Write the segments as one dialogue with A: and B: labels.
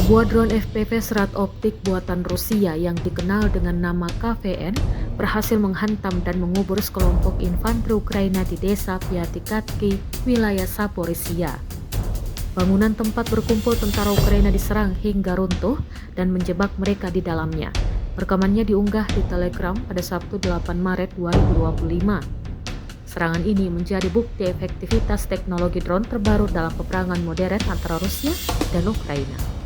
A: Sebuah drone FPV serat optik buatan Rusia yang dikenal dengan nama KVN berhasil menghantam dan mengubur sekelompok infanteri Ukraina di desa Piatikatki, wilayah Zaporizhia. Bangunan tempat berkumpul tentara Ukraina diserang hingga runtuh dan menjebak mereka di dalamnya. Rekamannya diunggah di Telegram pada Sabtu 8 Maret 2025. Serangan ini menjadi bukti efektivitas teknologi drone terbaru dalam peperangan modern antara Rusia dan Ukraina.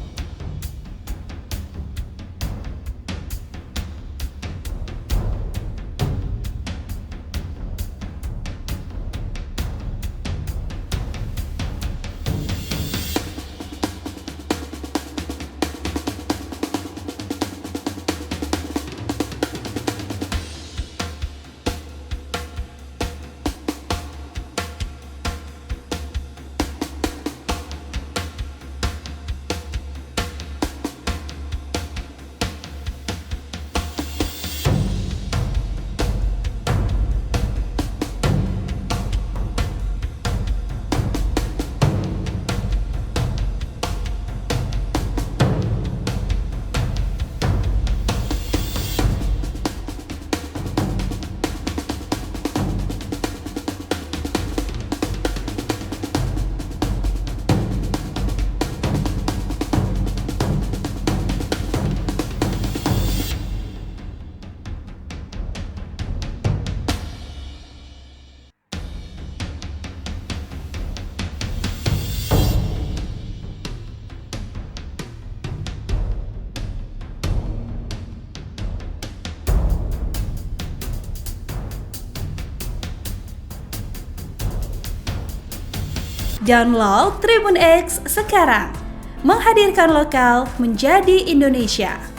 B: Download Tribun X sekarang, menghadirkan lokal menjadi Indonesia.